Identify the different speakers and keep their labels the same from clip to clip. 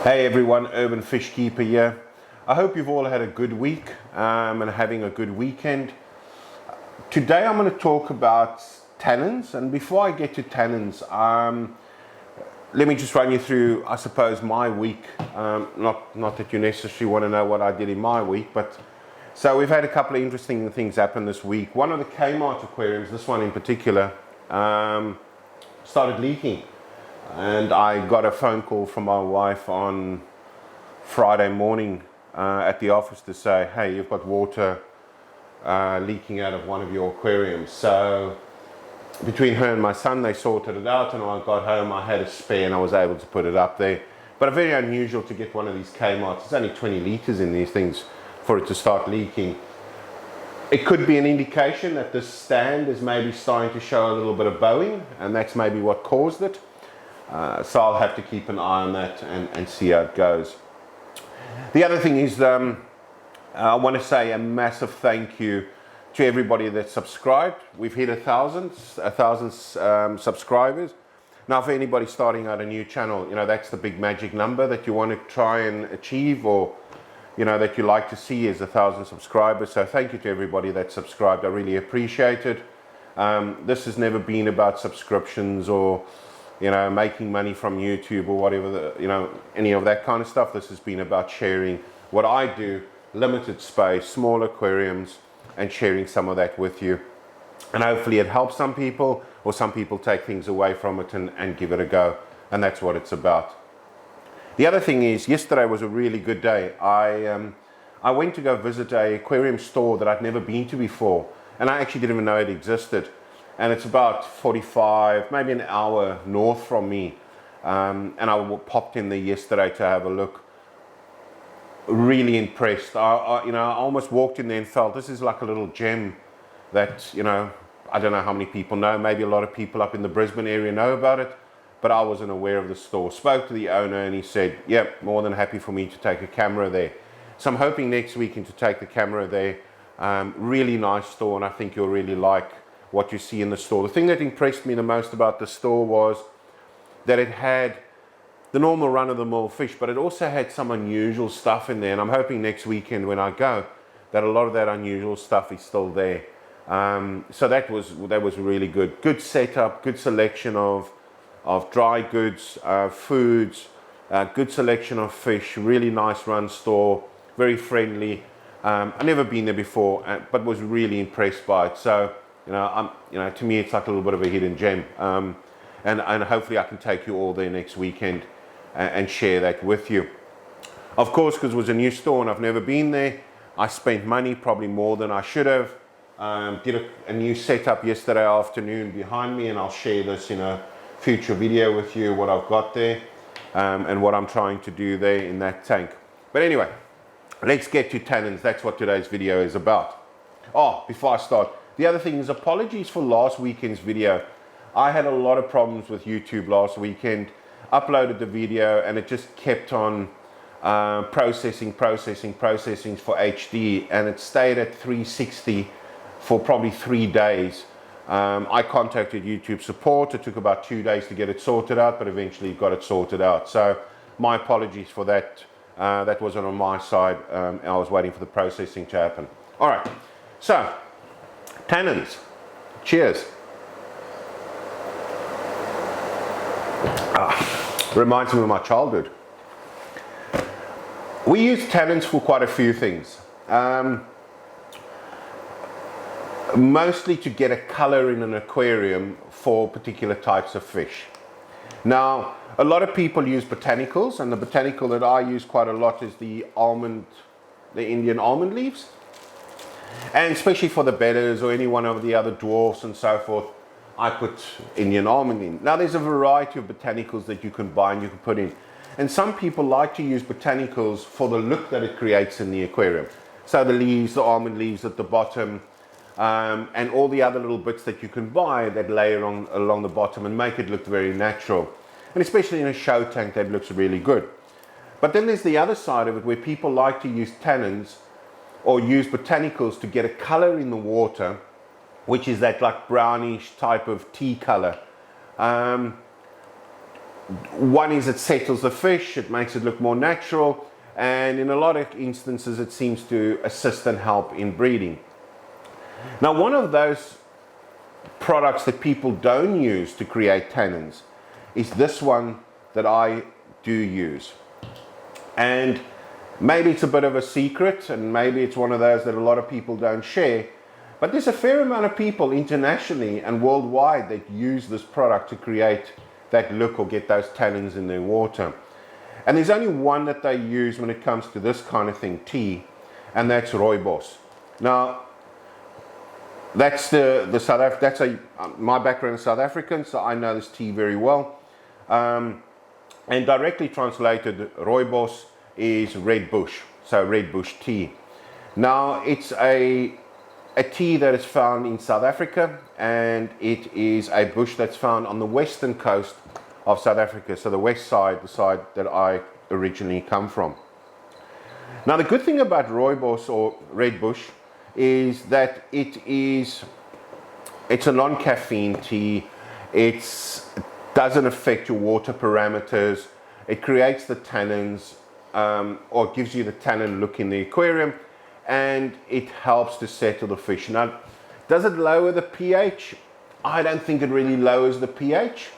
Speaker 1: Hey everyone, Urban Fish Keeper here. I hope you've all had a good week and having a good weekend. Today I'm going to talk about tannins, and before I get to tannins, let me just run you through, I suppose, my week. Not that you necessarily want to know what I did in my week, but so we've had a couple of interesting things happen this week. One of the Kmart aquariums, this one in particular, started leaking. And I got a phone call from my wife on Friday morning at the office to say, hey, you've got water leaking out of one of your aquariums. So between her and my son, they sorted it out, and when I got home, I had a spare and I was able to put it up there. But very unusual to get one of these Kmarts. It's only 20 litres in these things for it to start leaking. It could be an indication that this stand is maybe starting to show a little bit of bowing, and that's maybe what caused it. So I'll have to keep an eye on that and see how it goes. The other thing is, I want to say a massive thank you to everybody that subscribed. We've hit 1,000 subscribers. Now, for anybody starting out a new channel, you know, that's the big magic number that you want to try and achieve, or you know, that you like to see is 1,000 subscribers. So thank you to everybody that subscribed. I really appreciate it. This has never been about subscriptions or, you know, making money from YouTube or whatever, you know, any of that kind of stuff. This has been about sharing what I do, limited space, small aquariums, and sharing some of that with you. And hopefully it helps some people, or some people take things away from it and give it a go. And that's what it's about. The other thing is, yesterday was a really good day. I went to go visit an aquarium store that I'd never been to before, and I actually didn't even know it existed. And it's about 45, maybe an hour north from me. And I popped in there yesterday to have a look. Really impressed. I almost walked in there and felt this is like a little gem that, you know, I don't know how many people know. Maybe a lot of people up in the Brisbane area know about it, but I wasn't aware of the store. Spoke to the owner and he said, yep, more than happy for me to take a camera there. So I'm hoping next weekend to take the camera there. Really nice store, and I think you'll really like what you see in the store. The thing that impressed me the most about the store was that it had the normal run-of-the-mill fish, but it also had some unusual stuff in there, and I'm hoping next weekend when I go that a lot of that unusual stuff is still there. So that was really good. Good setup, good selection of dry goods, foods, good selection of fish, really nice run store, very friendly. I've never been there before, but was really impressed by it. So to me, it's like a little bit of a hidden gem, and hopefully I can take you all there next weekend and share that with you. Of course, because it was a new store and I've never been there, I spent money, probably more than I should have. Did a new setup yesterday afternoon behind me, and I'll share this in a future video with you, what I've got there and what I'm trying to do there in that tank. But anyway, let's get to tannins. That's what today's video is about. Oh, before I start, the other thing is, apologies for last weekend's video. I had a lot of problems with YouTube last weekend. Uploaded the video and it just kept on processing for HD, and it stayed at 360 for probably 3 days. I contacted YouTube support. It took about 2 days to get it sorted out, but eventually got it sorted out. So my apologies for that. That wasn't on my side. I was waiting for the processing to happen. All right, so tannins. Cheers. Reminds me of my childhood. We use tannins for quite a few things. Mostly to get a color in an aquarium for particular types of fish. Now, a lot of people use botanicals, and the botanical that I use quite a lot is the Indian almond leaves. And especially for the bedders or any one of the other dwarfs and so forth, I put Indian almond in. Now, there's a variety of botanicals that you can buy and you can put in. And some people like to use botanicals for the look that it creates in the aquarium. So the leaves, the almond leaves at the bottom, and all the other little bits that you can buy that layer along the bottom and make it look very natural. And especially in a show tank, that looks really good. But then there's the other side of it, where people like to use tannins or use botanicals to get a color in the water, which is that like brownish type of tea color. one is it settles the fish, it makes it look more natural, and in a lot of instances it seems to assist and help in breeding. Now, one of those products that people don't use to create tannins is this one that I do use. And maybe it's a bit of a secret, and maybe it's one of those that a lot of people don't share, but there's a fair amount of people internationally and worldwide that use this product to create that look or get those tannins in their water. And there's only one that they use when it comes to this kind of thing, tea, and that's rooibos. Now, that's my background is South African, so I know this tea very well. And directly translated, rooibos is red bush, so red bush tea. Now, it's a tea that is found in South Africa, and it is a bush that's found on the western coast of South Africa, so the west side, the side that I originally come from. Now, the good thing about rooibos or red bush is that it's a non-caffeine tea. It doesn't affect your water parameters. It creates the tannins, or gives you the tannin look in the aquarium, and it helps to settle the fish. Now, does it lower the pH? I don't think it really lowers the pH.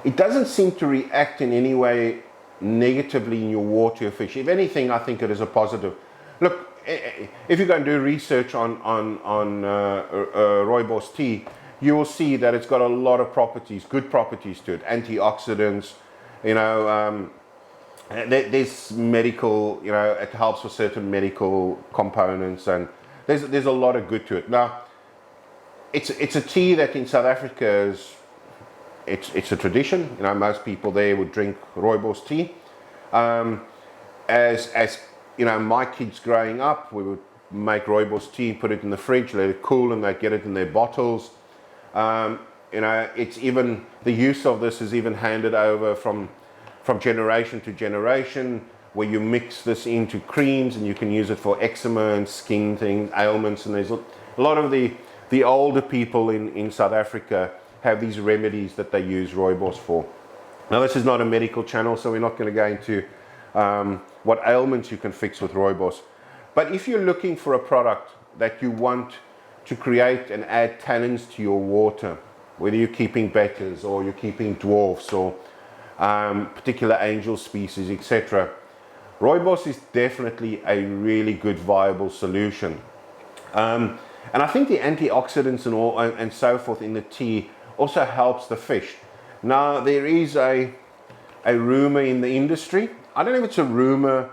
Speaker 1: It doesn't seem to react in any way negatively in your water or fish. If anything, I think it is a positive. Look, if you go and do research on rooibos tea, you will see that it's got a lot of properties, good properties to it. Antioxidants, there's medical, it helps with certain medical components, and there's a lot of good to it. Now, it's a tea that in South Africa it's a tradition. Most people there would drink rooibos tea. As my kids growing up, we would make rooibos tea, put it in the fridge, let it cool, and they'd get it in their bottles. It's even, the use of this is even handed over from generation to generation, where you mix this into creams and you can use it for eczema and skin things, ailments, and there's a lot of the older people in South Africa have these remedies that they use rooibos for. Now, this is not a medical channel, so we're not going to go into what ailments you can fix with rooibos. But if you're looking for a product that you want to create and add tannins to your water, whether you're keeping betas or you're keeping dwarfs or particular angel species, etc., rooibos is definitely a really good viable solution. And I think the antioxidants and so forth in the tea also helps the fish. Now, there is a rumor in the industry. I don't know if it's a rumor.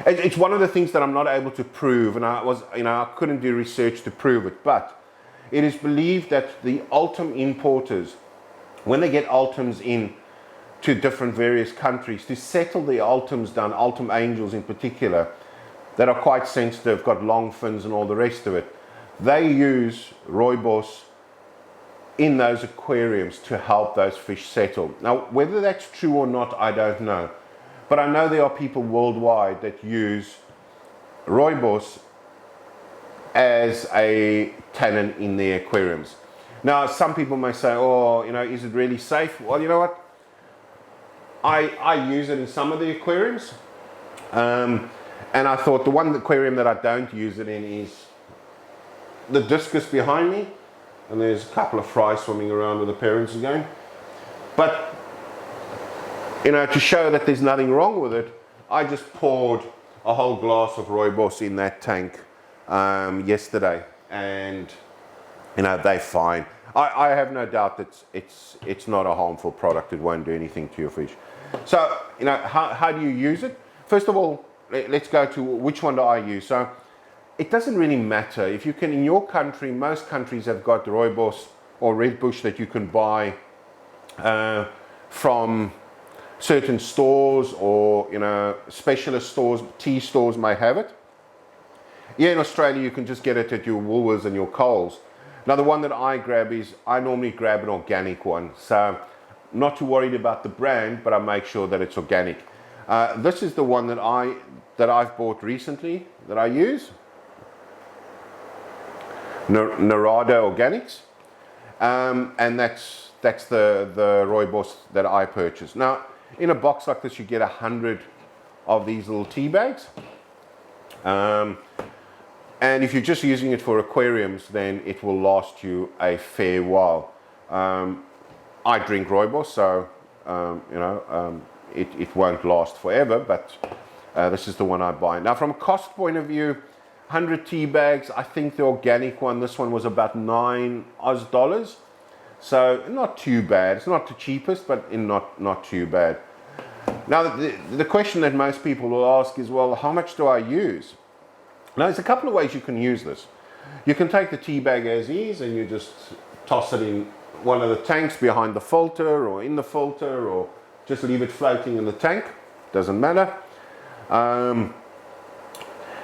Speaker 1: It's one of the things that I'm not able to prove, and I couldn't do research to prove it. But it is believed that the ultim importers, when they get ultims in to different various countries to settle the ultims down, ultim angels in particular, that are quite sensitive, got long fins and all the rest of it, they use rooibos in those aquariums to help those fish settle. Now, whether that's true or not, I don't know. But I know there are people worldwide that use rooibos as a tannin in their aquariums. Now, some people may say, oh, is it really safe? Well, you know what? I use it in some of the aquariums. And I thought the one aquarium that I don't use it in is the discus behind me. And there's a couple of fry swimming around with the parents again. But, to show that there's nothing wrong with it, I just poured a whole glass of rooibos in that tank yesterday. And, they're fine. I have no doubt that it's not a harmful product. It won't do anything to your fish. So, how do you use it? First of all, let's go to which one do I use. So, it doesn't really matter. If you can, in your country, most countries have got rooibos or red bush that you can buy from certain stores, or specialist stores, tea stores may have it. Here in Australia, you can just get it at your Woolworths and your Coles. Now, the one that I grab I normally grab an organic one. So, not too worried about the brand, but I make sure that it's organic. This is the one that I've bought recently that I use. Narada Organics, and that's that's the rooibos that I purchased. Now, in a box like this, you get 100 of these little tea bags. And if you're just using it for aquariums, then it will last you a fair while. I drink rooibos, so it won't last forever, but this is the one I buy. Now, from a cost point of view, 100 tea bags, I think the organic one, this one was about $9 Australian. So not too bad. It's not the cheapest, but not too bad. Now, the question that most people will ask is, well, how much do I use? Now, there's a couple of ways you can use this. You can take the tea bag as is and you just toss it in one of the tanks behind the filter or in the filter, or just leave it floating in the tank. Doesn't matter.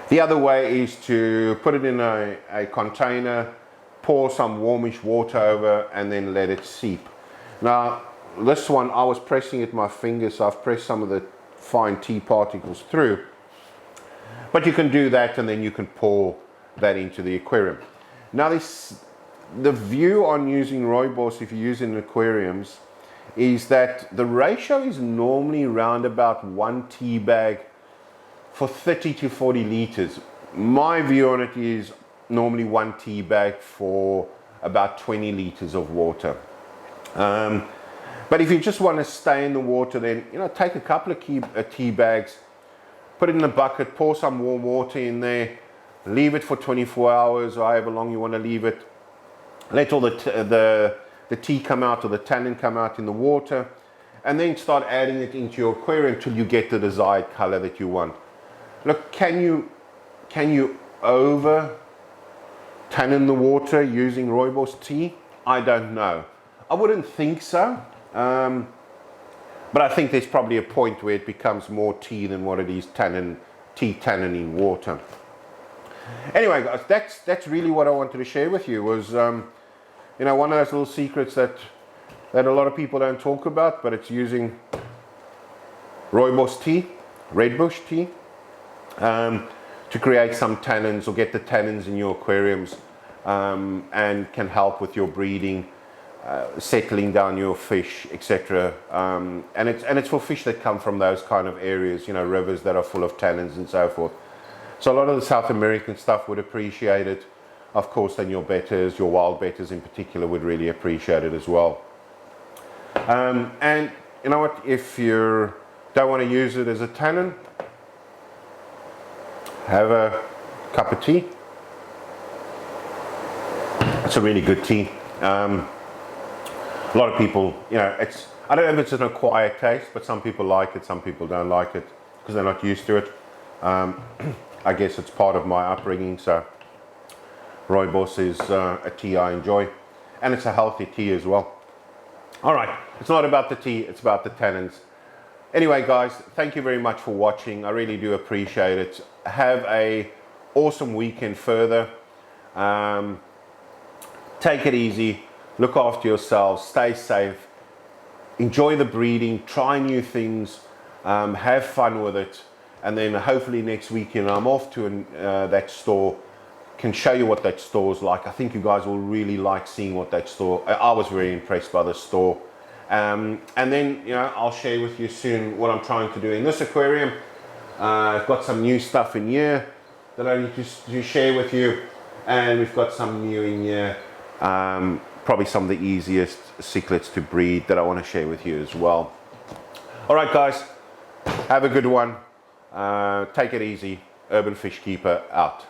Speaker 1: The other way is to put it in a container, pour some warmish water over, and then let it seep. Now, this one, I was pressing it with my fingers, so I've pressed some of the fine tea particles through. But you can do that, and then you can pour that into the aquarium. Now, the view on using rooibos, if you use it in aquariums, is that the ratio is normally around about 1 tea bag for 30 to 40 liters. My view on it is normally 1 tea bag for about 20 liters of water. But if you just want to stay in the water, then take a couple of tea bags, put it in a bucket, pour some warm water in there, leave it for 24 hours or however long you want to leave it. Let all the tea come out, or the tannin come out in the water, and then start adding it into your aquarium until you get the desired color that you want. Look, can you over tannin the water using rooibos tea? I don't know. I wouldn't think so. But I think there's probably a point where it becomes more tea than what it is tea tannin in water. Anyway, guys, that's really what I wanted to share with you. Was one of those little secrets that a lot of people don't talk about, but it's using rooibos tea, redbush tea, to create some tannins, or get the tannins in your aquariums, and can help with your breeding, settling down your fish, etc. And it's for fish that come from those kind of areas, rivers that are full of tannins and so forth. So a lot of the South American stuff would appreciate it. Of course, then your betters, your wild betters in particular, would really appreciate it as well. And you know what, if you don't want to use it as a tannin, have a cup of tea. It's a really good tea. A lot of people, I don't know if it's an acquired taste, but some people like it, some people don't like it because they're not used to it. I guess it's part of my upbringing, so rooibos is a tea I enjoy, and it's a healthy tea as well. All right, it's not about the tea, it's about the tannins. Anyway, guys, thank you very much for watching. I really do appreciate it. Have a awesome weekend further. Take it easy, look after yourselves, stay safe, enjoy the breeding, try new things, have fun with it, and then hopefully next weekend I'm off to that store, can show you what that store is like. I think you guys will really like seeing what that store, I was very impressed by the store. And then I'll share with you soon what I'm trying to do in this aquarium. I've got some new stuff in here that I need to share with you, and we've got some new in here, probably some of the easiest cichlids to breed that I want to share with you as well. All right, guys, have a good one. Take it easy. Urban Fish Keeper out.